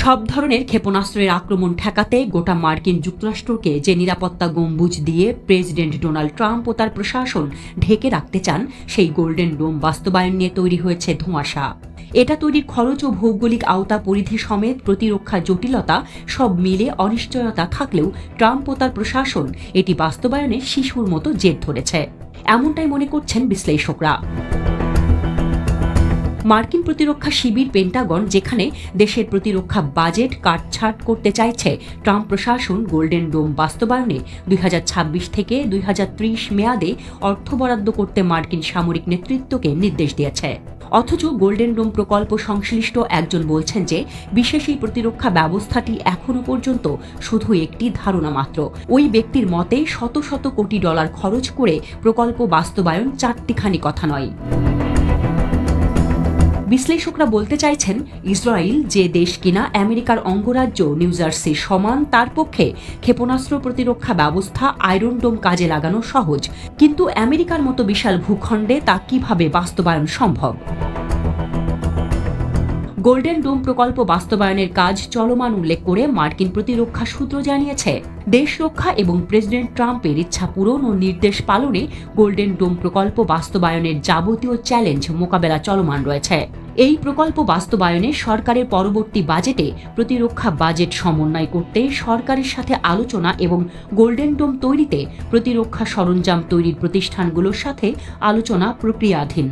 সব ধরনের ক্ষেপণাস্ত্রের আক্রমণ ঠেকাতে গোটা মার্কিন যুক্তরাষ্ট্রকে যে নিরাপত্তা গম্বুজ দিয়ে প্রেসিডেন্ট ডোনাল্ড ট্রাম্প ও তার প্রশাসন ঢেকে রাখতে চান, সেই গোল্ডেন ডোম বাস্তবায়ন নিয়ে তৈরি হয়েছে ধোঁয়াশা। এটা তৈরির খরচ ও ভৌগোলিক আওতা পরিধি সমেত প্রতিরক্ষা জটিলতা সব মিলে অনিশ্চয়তা থাকলেও ট্রাম্প ও তার প্রশাসন এটি বাস্তবায়নে শিশুর মতো জেদ ধরেছে, এমনটাই মনে করছেন বিশ্লেষকরা। মার্কিন প্রতিরক্ষা শিবির পেন্টাগন যেখানে দেশের প্রতিরক্ষা বাজেট কাটছাঁট করতে চাইছে, ট্রাম্প প্রশাসন গোল্ডেন ডোম বাস্তবায়নে 2026 থেকে 2030 মেয়াদে অর্থ বরাদ্দ করতে মার্কিন সামরিক নেতৃত্বকে নির্দেশ দিয়েছে। অথচ গোল্ডেন ডোম প্রকল্প সংশ্লিষ্ট একজন বলছেন যে বিশেষ এই প্রতিরক্ষা ব্যবস্থাটি এখনো পর্যন্ত শুধু একটি ধারণা মাত্র। ওই ব্যক্তির মতে শত শত কোটি ডলার খরচ করে প্রকল্প বাস্তবায়ন চারটিখানি কথা নয়। বিশ্লেষকরা বলতে চাইছেন, ইসরায়েল যে দেশ কিনা আমেরিকার অঙ্গরাজ্য নিউ জার্সির সমান, তার পক্ষে ক্ষেপণাস্ত্র প্রতিরক্ষা ব্যবস্থা আয়রন ডোম কাজে লাগানো সহজ, কিন্তু আমেরিকার মতো বিশাল ভূখণ্ডে তা কিভাবে বাস্তবায়ন সম্ভব? গোল্ডেন ডোম প্রকল্প বাস্তবায়নের কাজ চলমান উল্লেখ করে মার্কিন প্রতিরক্ষা সূত্র জানিয়েছে, দেশ রক্ষা এবং প্রেসিডেন্ট ট্রাম্পের ইচ্ছা পূরণ ও নির্দেশ পালনে গোল্ডেন ডোম প্রকল্প বাস্তবায়নের যাবতীয় চ্যালেঞ্জ মোকাবেলা চলমান রয়েছে। এই প্রকল্প বাস্তবায়নে সরকারের পরবর্তী বাজেটে প্রতিরক্ষা বাজেট সমন্বয় করতে সরকারের সাথে আলোচনা এবং গোল্ডেন ডোম তৈরিতে প্রতিরক্ষা সরঞ্জাম তৈরির প্রতিষ্ঠানগুলোর সাথে আলোচনা প্রক্রিয়াধীন।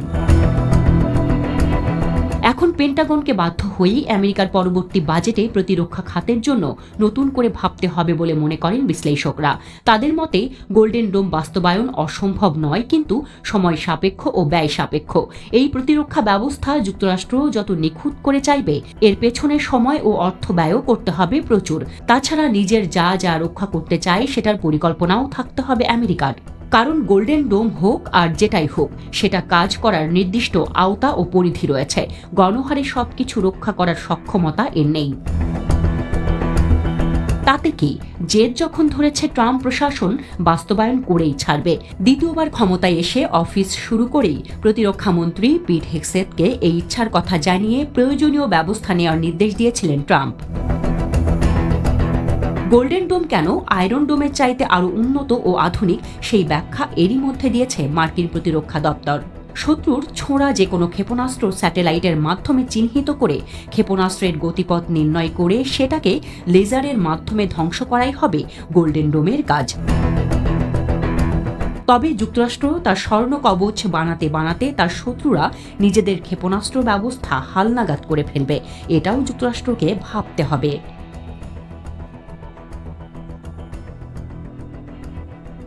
এখন পেন্টাগনকে বাধ্য হয়েই আমেরিকার পরবর্তী বাজেটে প্রতিরক্ষা খাতের জন্য নতুন করে ভাবতে হবে বলে মনে করেন বিশ্লেষকরা। তাদের মতে গোল্ডেন ডোম বাস্তবায়ন অসম্ভব নয়, কিন্তু সময় সাপেক্ষ ও ব্যয় সাপেক্ষ। এই প্রতিরক্ষা ব্যবস্থা যুক্তরাষ্ট্র যত নিখুঁত করে চাইবে, এর পেছনে সময় ও অর্থ ব্যয়ও করতে হবে প্রচুর। তাছাড়া নিজের যা যা রক্ষা করতে চায় সেটার পরিকল্পনাও থাকতে হবে আমেরিকার। কারণ গোল্ডেন ডোম হোক আর যেটাই হোক, সেটা কাজ করার নির্দিষ্ট আওতা ও পরিধি রয়েছে। গণহারে সবকিছু রক্ষা করার সক্ষমতা এর নেই। তাতে কি, জেদ যখন ধরেছে ট্রাম্প প্রশাসন বাস্তবায়ন করেই ছাড়বে। দ্বিতীয়বার ক্ষমতায় এসে অফিস শুরু করেই প্রতিরক্ষা মন্ত্রী পিট হেগসেথকে এই ইচ্ছার কথা জানিয়ে প্রয়োজনীয় ব্যবস্থা নেওয়ার নির্দেশ দিয়েছিলেন ট্রাম্প। গোল্ডেন ডোম কেন আয়রন ডোমের চাইতে আরও উন্নত ও আধুনিক, সেই ব্যাখ্যা এরই মধ্যে দিয়েছে মার্কিন প্রতিরক্ষা দপ্তর। শত্রুর ছোঁড়া যে কোনো ক্ষেপণাস্ত্র স্যাটেলাইটের মাধ্যমে চিহ্নিত করে ক্ষেপণাস্ত্রের গতিপথ নির্ণয় করে সেটাকে লেজারের মাধ্যমে ধ্বংস করাই হবে গোল্ডেন ডোমের কাজ। তবে যুক্তরাষ্ট্র তার স্বর্ণ কবচ বানাতে বানাতে তার শত্রুরা নিজেদের ক্ষেপণাস্ত্র ব্যবস্থা হালনাগাদ করে ফেলবে, এটাও যুক্তরাষ্ট্রকে ভাবতে হবে।